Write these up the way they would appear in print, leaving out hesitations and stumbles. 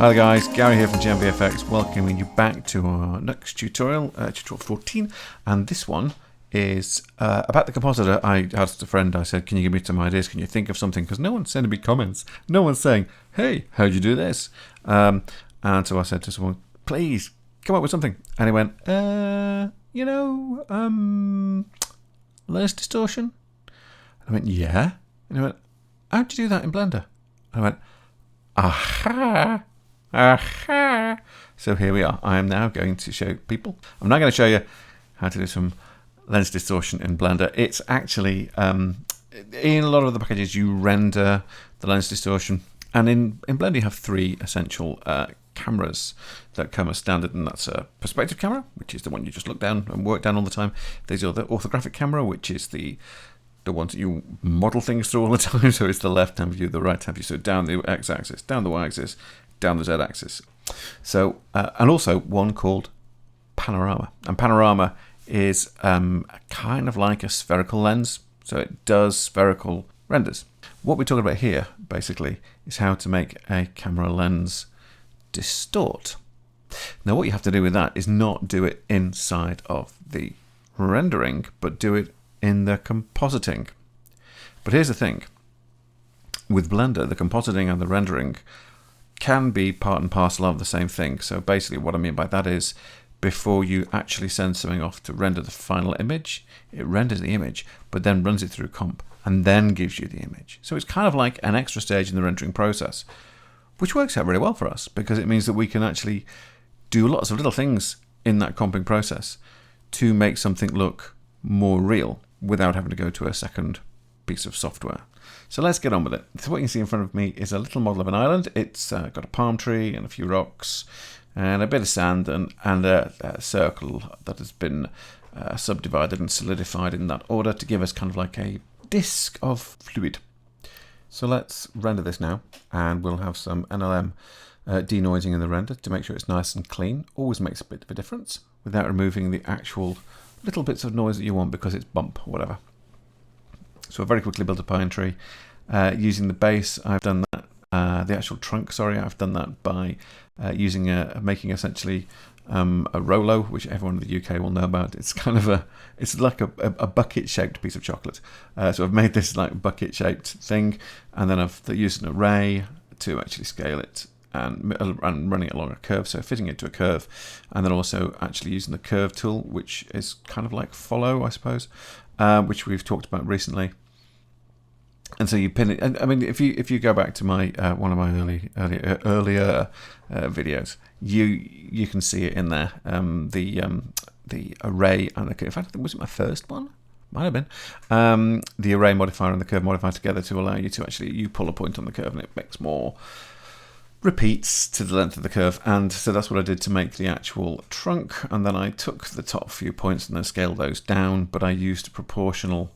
Hi guys, Gary here from GMVFX, welcoming you back to our next tutorial, tutorial 14, and this one is about the compositor. I asked a friend, I said, can you give me some ideas, can you think of something, because no one's sending me comments, no one's saying, hey, how'd you do this? And so I said to someone, please, come up with something, and he went, lens distortion? And I went, yeah, and he went, how'd you do that in Blender? And I went, aha! Aha! So here we are. I am now going to show people. I'm now going to show you how to do some lens distortion in Blender. It's actually, in a lot of the packages, you render the lens distortion. And in Blender, you have three essential cameras that come as standard, and that's a perspective camera, which is the one you just look down and work down all the time. There's the orthographic camera, which is the ones that you model things through all the time. So it's the left-hand view, the right-hand view. So down the x-axis, down the y-axis, down the z-axis. So, and also one called panorama. And panorama is kind of like a spherical lens. So it does spherical renders. What we're talking about here, basically, is how to make a camera lens distort. Now, what you have to do with that is not do it inside of the rendering, but do it in the compositing. But here's the thing. With Blender, the compositing and the rendering can be part and parcel of the same thing. So basically what I mean by that is, before you actually send something off to render the final image, it renders the image, but then runs it through comp and then gives you the image. So it's kind of like an extra stage in the rendering process, which works out really well for us because it means that we can actually do lots of little things in that comping process to make something look more real without having to go to a second piece of software. So let's get on with it. So what you can see in front of me is a little model of an island. It's got a palm tree and a few rocks and a bit of sand and a circle that has been subdivided and solidified in that order to give us kind of like a disk of fluid. So let's render this now, and we'll have some NLM denoising in the render to make sure it's nice and clean. Always makes a bit of a difference without removing the actual little bits of noise that you want because it's bump or whatever. So I very quickly built a pine tree. Using the base, I've done that, the actual trunk, sorry, I've done that by making essentially a Rolo, which everyone in the UK will know about. It's kind of it's like a bucket-shaped piece of chocolate. So I've made this like bucket-shaped thing, and then I've used an array to actually scale it and running it along a curve, so fitting it to a curve, and then also actually using the curve tool, which is kind of like follow, I suppose, which we've talked about recently. And so you pin it. And I mean, if you go back to my one of my earlier videos, you can see it in there. The array and the curve. In fact, was it my first one? Might have been. The array modifier and the curve modifier together to allow you to actually you pull a point on the curve and it makes more repeats to the length of the curve. And so that's what I did to make the actual trunk. And then I took the top few points and then scaled those down. But I used proportional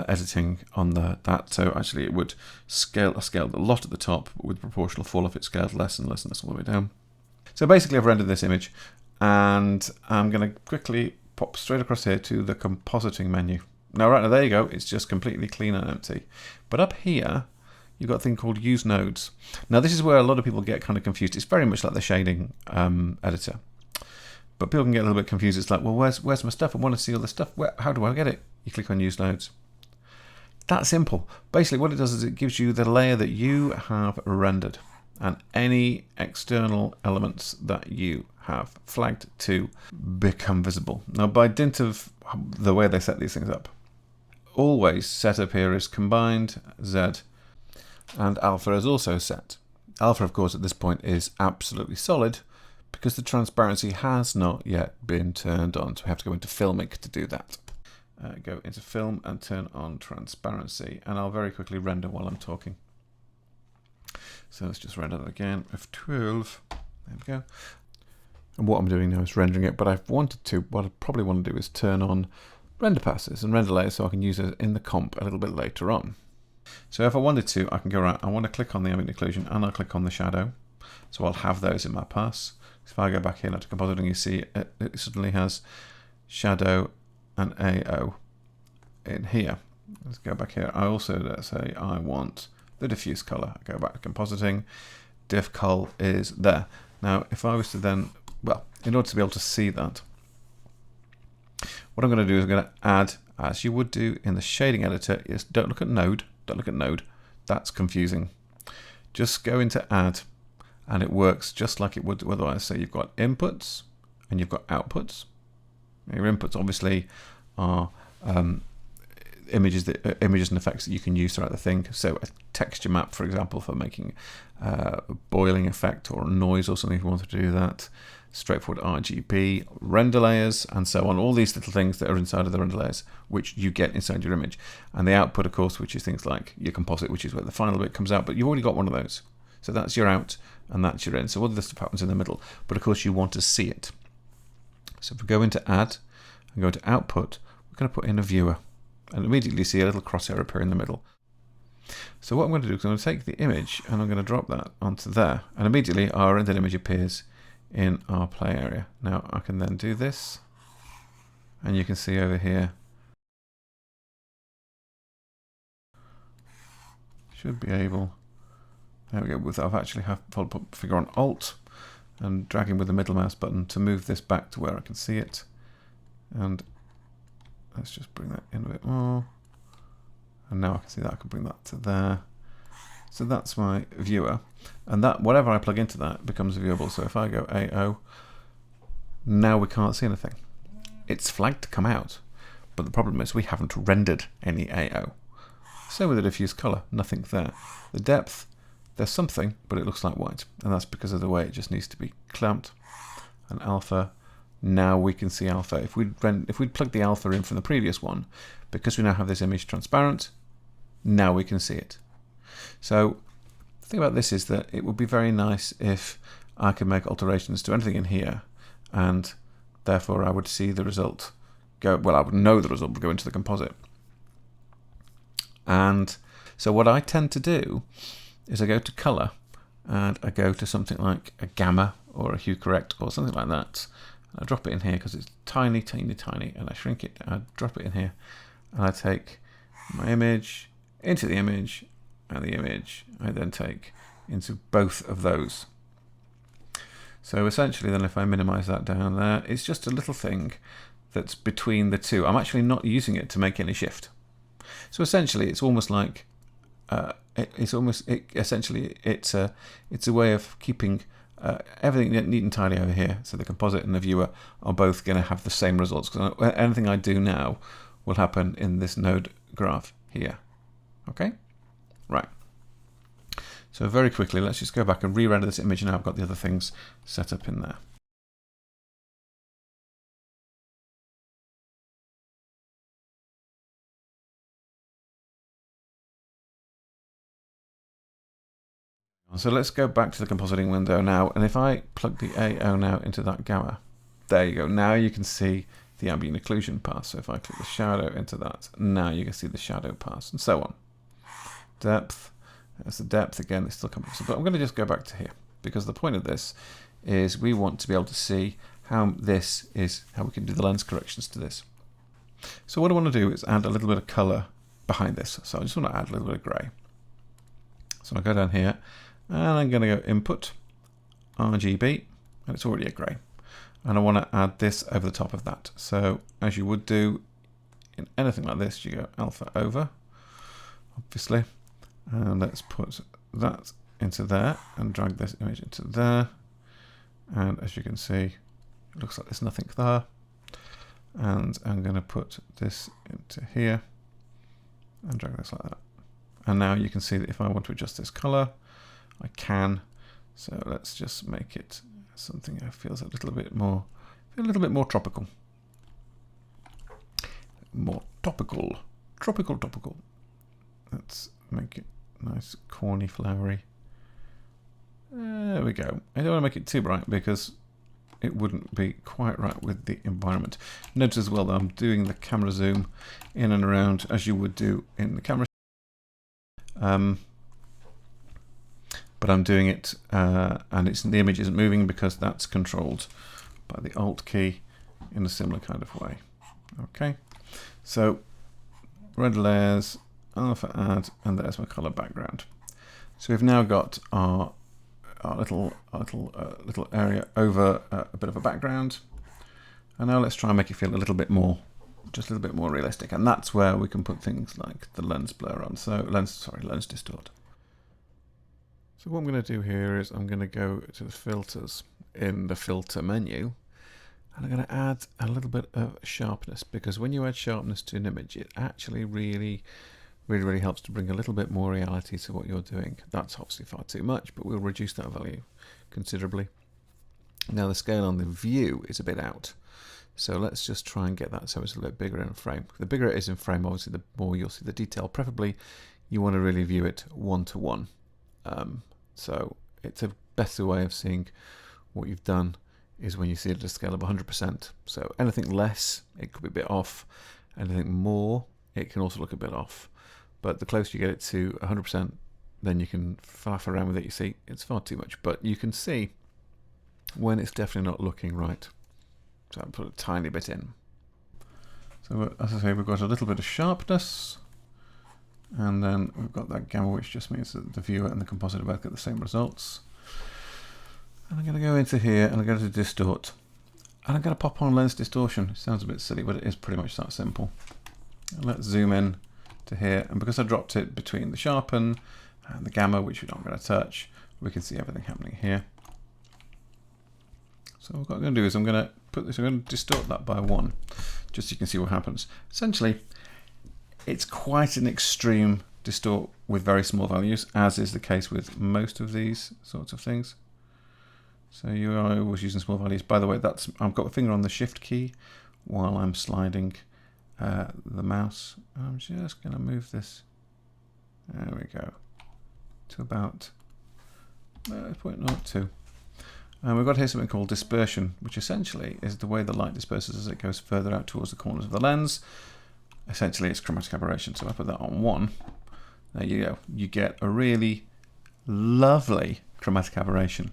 editing on that, so actually it would scale a lot at the top, but with proportional fall off it scaled less and less and less all the way down. So basically I've rendered this image, and I'm going to quickly pop straight across here to the compositing menu. Now right now, there you go, it's just completely clean and empty. But up here, you've got a thing called use nodes. Now this is where a lot of people get kind of confused. It's very much like the shading editor. But people can get a little bit confused. It's like, well, where's my stuff? I want to see all the stuff. How do I get it? You click on use nodes. That simple. Basically what it does is it gives you the layer that you have rendered and any external elements that you have flagged to become visible. Now by dint of the way they set these things up, always setup here is combined Z, and alpha is also set. Alpha of course at this point is absolutely solid because the transparency has not yet been turned on, so we have to go into filmic to do that. Go into film and turn on transparency, and I'll very quickly render while I'm talking. So let's just render that again, F12, there we go. And what I'm doing now is rendering it, but what I probably want to do is turn on render passes and render layers so I can use it in the comp a little bit later on. So if I wanted to, I can go around, I want to click on the ambient occlusion and I'll click on the shadow. So I'll have those in my pass. So if I go back here to compositing, you see it suddenly has shadow and AO in here. Let's go back here. I also, let's say I want the diffuse color. I go back to compositing, diff cull is there. Now, if I was to then, well, in order to be able to see that, what I'm going to do is I'm going to add, as you would do in the shading editor, is don't look at node, that's confusing. Just go into add, and it works just like it would otherwise. So you've got inputs and you've got outputs. Your inputs obviously are images and effects that you can use throughout the thing. So a texture map, for example, for making a boiling effect or a noise or something if you wanted to do that. Straightforward RGB, render layers, and so on. All these little things that are inside of the render layers, which you get inside your image. And the output, of course, which is things like your composite, which is where the final bit comes out. But you've already got one of those. So that's your out and that's your in. So all this stuff happens in the middle. But of course, you want to see it. So if we go into add and go to output, we're going to put in a viewer. And immediately see a little crosshair appear in the middle. So what I'm going to do is I'm going to take the image and I'm going to drop that onto there. And immediately our rendered image appears in our play area. Now I can then do this, and you can see over here, should be able, there we go, I've actually put figure on Alt and dragging with the middle mouse button to move this back to where I can see it. And let's just bring that in a bit more. And now I can see that I can bring that to there. So that's my viewer. And that whatever I plug into that becomes viewable. So if I go AO, now we can't see anything. It's flagged to come out. But the problem is we haven't rendered any AO. So with the diffuse color, nothing there. The depth, there's something, but it looks like white. And that's because of the way it just needs to be clamped. And alpha, now we can see alpha. If we'd plugged the alpha in from the previous one, because we now have this image transparent, now we can see it. So the thing about this is that it would be very nice if I could make alterations to anything in here, and therefore I would see the result go, well, I would know the result would go into the composite. And so what I tend to do is I go to color and I go to something like a gamma or a hue correct or something like that. I drop it in here because it's tiny, tiny, tiny, and I shrink it, I drop it in here, and I take my image into the image, and the image I then take into both of those. So essentially then if I minimize that down there, it's just a little thing that's between the two. I'm actually not using it to make any shift. So essentially it's almost like, it's a way of keeping everything neat and tidy over here. So the composite and the viewer are both going to have the same results, because anything I do now will happen in this node graph here. Okay, right. So very quickly, let's just go back and re-render this image. Now I've got the other things set up in there. So let's go back to the compositing window now, and if I plug the AO now into that gamma, there you go. Now you can see the ambient occlusion pass. So if I click the shadow into that, now you can see the shadow pass, and so on. Depth, that's the depth again. It's still coming. But I'm going to just go back to here, because the point of this is we want to be able to see how we can do the lens corrections to this. So what I want to do is add a little bit of color behind this. So I just want to add a little bit of gray. So I'll go down here, and I'm going to go input, RGB, and it's already a grey. And I want to add this over the top of that. So as you would do in anything like this, you go alpha over, obviously. And let's put that into there and drag this image into there. And as you can see, it looks like there's nothing there. And I'm going to put this into here and drag this like that. And now you can see that if I want to adjust this color, I can. So let's just make it something that feels a little bit more tropical. More topical. Tropical. Let's make it nice, corny, flowery. There we go. I don't want to make it too bright because it wouldn't be quite right with the environment. Notice as well that I'm doing the camera zoom in and around as you would do in the camera. But I'm doing it, and the image isn't moving because that's controlled by the Alt key in a similar kind of way. Okay, so render layers, alpha add, and there's my color background. So we've now got our our little area over a bit of a background. And now let's try and make it feel a little bit more, just a little bit more realistic. And that's where we can put things like the lens blur on. So lens distort. So what I'm going to do here is I'm going to go to the filters in the filter menu, and I'm going to add a little bit of sharpness, because when you add sharpness to an image, it actually really helps to bring a little bit more reality to what you're doing. That's obviously far too much, but we'll reduce that value considerably. Now the scale on the view is a bit out, so let's just try and get that so it's a little bit bigger in frame. The bigger it is in frame, obviously the more you'll see the detail. Preferably you want to really view it 1:1. So it's a better way of seeing what you've done is when you see it at a scale of 100%. So anything less, it could be a bit off. Anything more, it can also look a bit off. But the closer you get it to 100%, then you can faff around with it. You see, it's far too much. But you can see when it's definitely not looking right. So I'll put a tiny bit in. So as I say, we've got a little bit of sharpness. And then we've got that gamma, which just means that the viewer and the compositor both get the same results. And I'm going to go into here and I'm going to distort. And I'm going to pop on lens distortion. It sounds a bit silly, but it is pretty much that simple. And let's zoom in to here. And because I dropped it between the sharpen and the gamma, which we're not going to touch, we can see everything happening here. So what I'm going to do is I'm going to distort that by 1, just so you can see what happens. Essentially, it's quite an extreme distort with very small values, as is the case with most of these sorts of things. So you are always using small values. By the way, I've got a finger on the shift key while I'm sliding the mouse. I'm just going to move this. There we go. To about 0.02. And we've got here something called dispersion, which essentially is the way the light disperses as it goes further out towards the corners of the lens. Essentially, it's chromatic aberration. So I put that on 1. There you go. You get a really lovely chromatic aberration.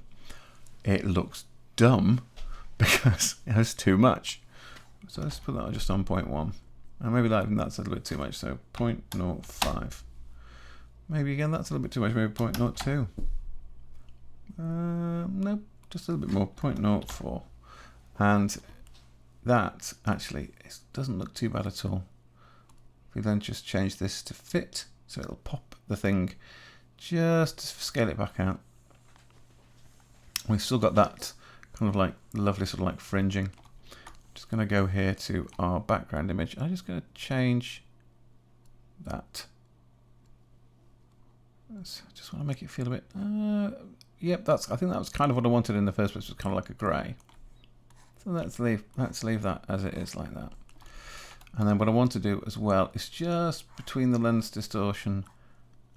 It looks dumb because it has too much. So let's put that just on 0.1. And maybe that's a little bit too much. So 0.05. Maybe again, that's a little bit too much. Maybe 0.02. Nope, just a little bit more. 0.04. And that actually doesn't look too bad at all. We then just change this to fit, so it'll pop the thing, just to scale it back out. We've still got that kind of like lovely sort of like fringing. Just going to go here to our background image. I'm just going to change that. Just want to make it feel a bit. Yep, I think that was kind of what I wanted in the first place. Was kind of like a grey. So let's leave that as it is like that. And then what I want to do as well is just between the lens distortion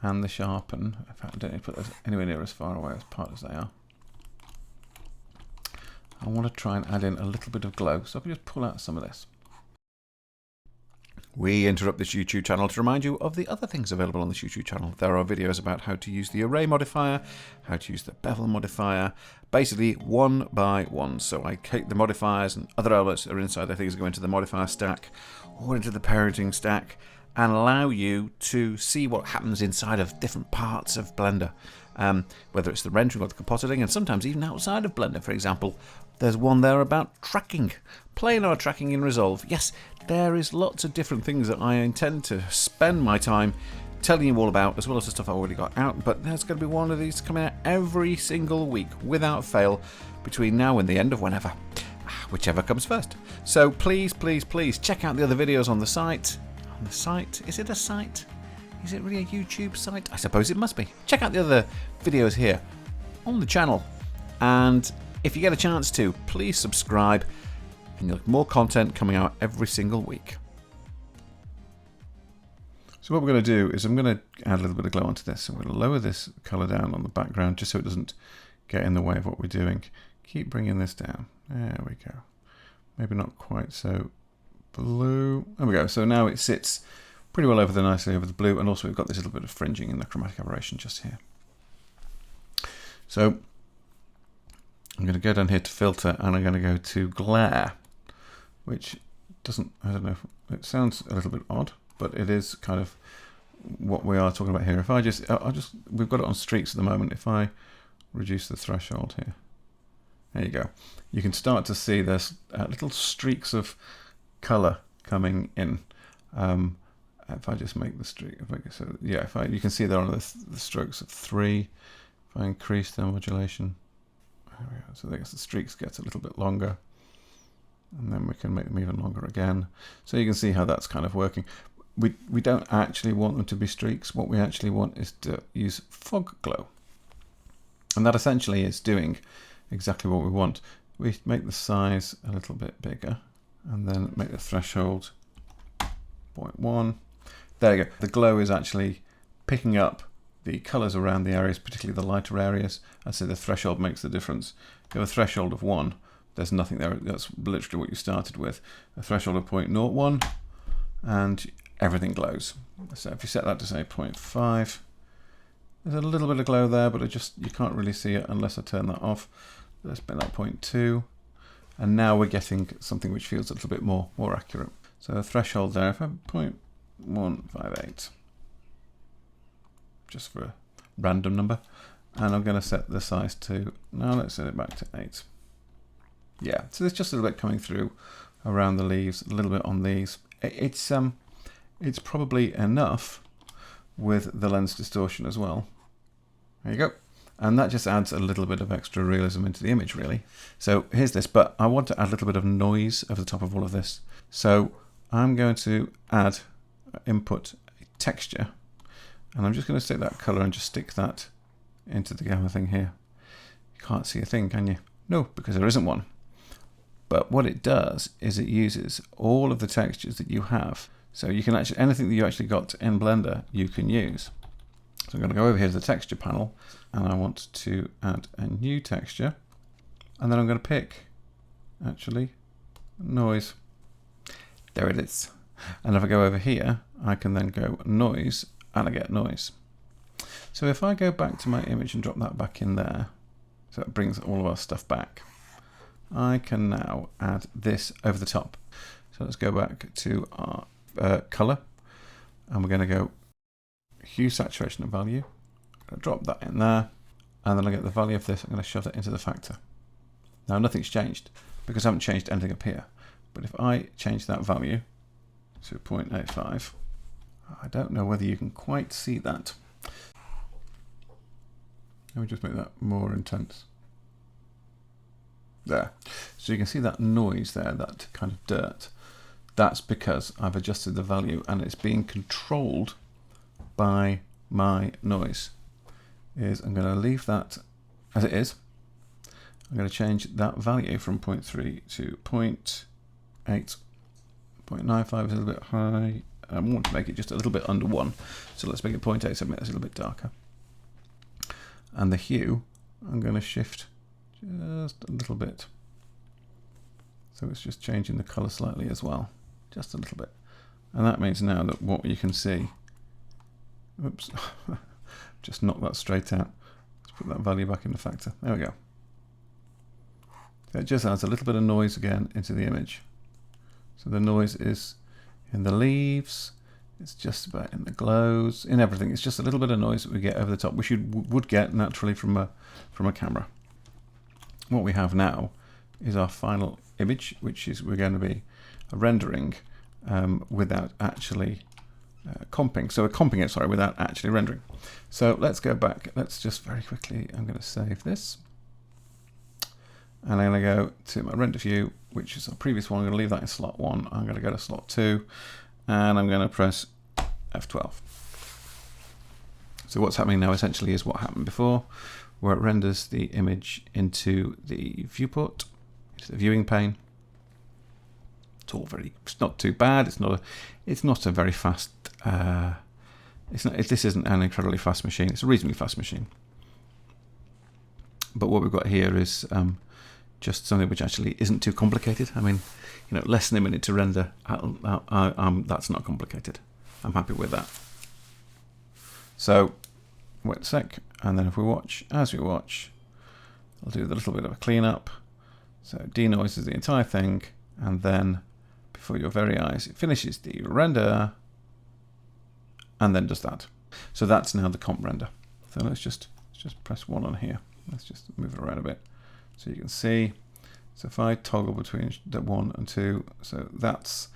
and the sharpen. In fact, I don't need to put those anywhere near as far away apart as they are. I want to try and add in a little bit of glow. So I can just pull out some of this. We interrupt this YouTube channel to remind you of the other things available on this YouTube channel. There are videos about how to use the array modifier, how to use the bevel modifier, basically one by one. So I take the modifiers and other elements that are inside the things that go into the modifier stack or into the parenting stack and allow you to see what happens inside of different parts of Blender, whether it's the rendering or the compositing, and sometimes even outside of Blender. For example, there's one there about tracking, planar tracking in Resolve. Yes, there is lots of different things that I intend to spend my time telling you all about, as well as the stuff I've already got out, but there's going to be one of these coming out every single week, without fail, between now and the end of whenever, whichever comes first. So please, please, please check out the other videos on the site. On the site? Is it a site? Is it really a YouTube site? I suppose it must be. Check out the other videos here on the channel, and if you get a chance to, please subscribe, and you'll have more content coming out every single week. So what we're going to do is I'm going to add a little bit of glow onto this. So we're going to lower this colour down on the background just so it doesn't get in the way of what we're doing. Keep bringing this down. There we go. Maybe not quite so blue. There we go. So now it sits pretty well nicely over the blue, and also we've got this little bit of fringing in the chromatic aberration just here. So I'm going to go down here to filter, and I'm going to go to glare, which doesn't, I don't know, it sounds a little bit odd, but it is kind of what we are talking about here. If we've got it on streaks at the moment. If I reduce the threshold here. There you go. You can start to see there's little streaks of color coming in. If I just make the streak, you can see there on the strokes of 3. If I increase the modulation, there we go. So I guess the streaks get a little bit longer, and then we can make them even longer again. So you can see how that's kind of working. We don't actually want them to be streaks. What we actually want is to use fog glow, and that essentially is doing exactly what we want. We make the size a little bit bigger, and then make the threshold 0.1. There you go. The glow is actually picking up the colors around the areas, particularly the lighter areas. I say the threshold makes the difference. If you have a threshold of 1, there's nothing there. That's literally what you started with. A threshold of 0.01, and everything glows. So if you set that to say 0.5, there's a little bit of glow there, but you can't really see it unless I turn that off. Let's make that 0.2, and now we're getting something which feels a little bit more accurate. So the threshold there, if I have 0.158, just for a random number, and I'm going to set the size to, now let's set it back to 8. Yeah, so there's just a little bit coming through around the leaves, a little bit on these. It's probably enough with the lens distortion as well. There you go. And that just adds a little bit of extra realism into the image, really. So here's this, but I want to add a little bit of noise over the top of all of this. So I'm going to input a texture, and I'm just going to take that color and just stick that into the gamma thing here. You can't see a thing, can you? No, because there isn't one. But what it does is it uses all of the textures that you have. So you can actually, anything that you actually got in Blender, you can use. So I'm going to go over here to the texture panel, and I want to add a new texture, and then I'm going to pick, actually, noise. There it is. And if I go over here, I can then go noise, and I get noise. So if I go back to my image and drop that back in there, so it brings all of our stuff back, I can now add this over the top. So let's go back to our color, and we're going to go hue, saturation, and value. I'm going to drop that in there, and then I get the value of this. I'm going to shove that into the factor. Now nothing's changed because I haven't changed anything up here. But if I change that value to 0.85, I don't know whether you can quite see that. Let me just make that more intense. There. So you can see that noise there, that kind of dirt. That's because I've adjusted the value, and it's being controlled by my noise. I'm going to leave that as it is. I'm going to change that value from 0.3 to 0.8. 0.95 is a little bit high. I want to make it just a little bit under 1. So let's make it 0.8, so make this a little bit darker. And the hue, I'm going to shift just a little bit. So it's just changing the color slightly as well. Just a little bit. And that means now that what you can see, oops, just knock that straight out. Let's put that value back in the factor. There we go. So it just adds a little bit of noise again into the image. So the noise is in the leaves, it's just about in the glows, in everything. It's just a little bit of noise that we get over the top, which you would get naturally from a camera. What we have now is our final image, which is we're going to be rendering without actually comping. So we're comping it, sorry, without actually rendering. So let's go back. Let's just very quickly, I'm going to save this. And I'm going to go to my render view, which is our previous one. I'm going to leave that in slot 1. I'm going to go to slot 2, and I'm going to press F12. So what's happening now essentially is what happened before, where it renders the image into the viewport, into the viewing pane. It's not too bad. It's not a very fast. This isn't an incredibly fast machine. It's a reasonably fast machine. But what we've got here is just something which actually isn't too complicated. I mean, less than a minute to render. That's not complicated. I'm happy with that. So wait a sec, and then if we watch, as we watch, I'll do a little bit of a cleanup. So denoises the entire thing, and then before your very eyes, it finishes the render, and then does that. So that's now the comp render. So let's just press 1 on here. Let's just move it around a bit so you can see. So if I toggle between the 1 and 2, so that's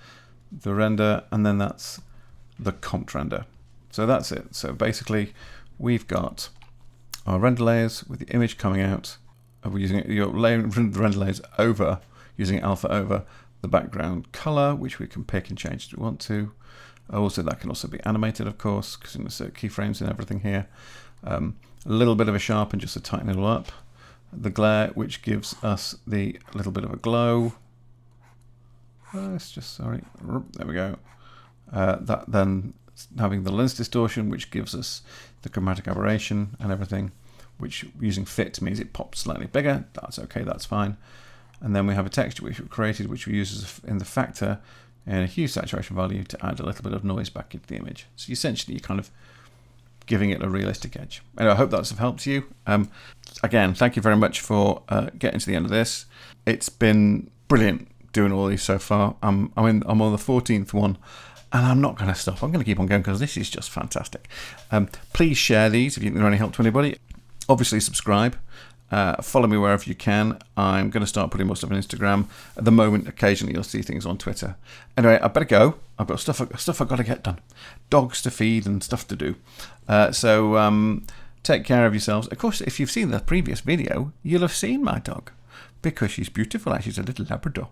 the render, and then that's the comp render. So that's it. So basically, we've got our render layers with the image coming out. We're using it, you're layering the render layers over, using alpha over the background color, which we can pick and change if we want to. Also, that can also be animated, of course, because you insert keyframes and everything here. A little bit of a sharpen just to tighten it all up. The glare, which gives us the little bit of a glow. It's just, sorry, there we go. That then having the lens distortion, which gives us the chromatic aberration and everything, which using fit means it pops slightly bigger. That's okay, that's fine. And then we have a texture which we created, which we use in the factor and a hue saturation value to add a little bit of noise back into the image. So essentially, you're kind of giving it a realistic edge. Anyway, I hope that's helped you. Again, thank you very much for getting to the end of this. It's been brilliant doing all these so far. I'm on the 14th one, and I'm not going to stop. I'm going to keep on going because this is just fantastic. Please share these if you think they're any help to anybody. Obviously, subscribe. Follow me wherever you can. I'm going to start putting more stuff on Instagram. At the moment, occasionally you'll see things on Twitter. Anyway, I better go. I've got stuff I've got to get done. Dogs to feed and stuff to do. So take care of yourselves. Of course, if you've seen the previous video, you'll have seen my dog because she's beautiful. She's a little Labrador.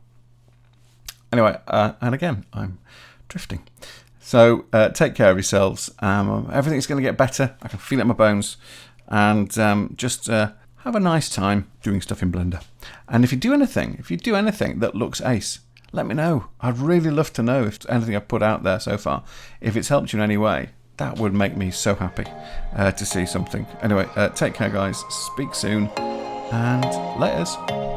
Anyway, and again, I'm drifting. So take care of yourselves. Everything's going to get better. I can feel it in my bones. And just have a nice time doing stuff in Blender. And if you do anything that looks ace, let me know. I'd really love to know if anything I've put out there so far, if it's helped you in any way. That would make me so happy to see something. Anyway, take care, guys. Speak soon, and laters.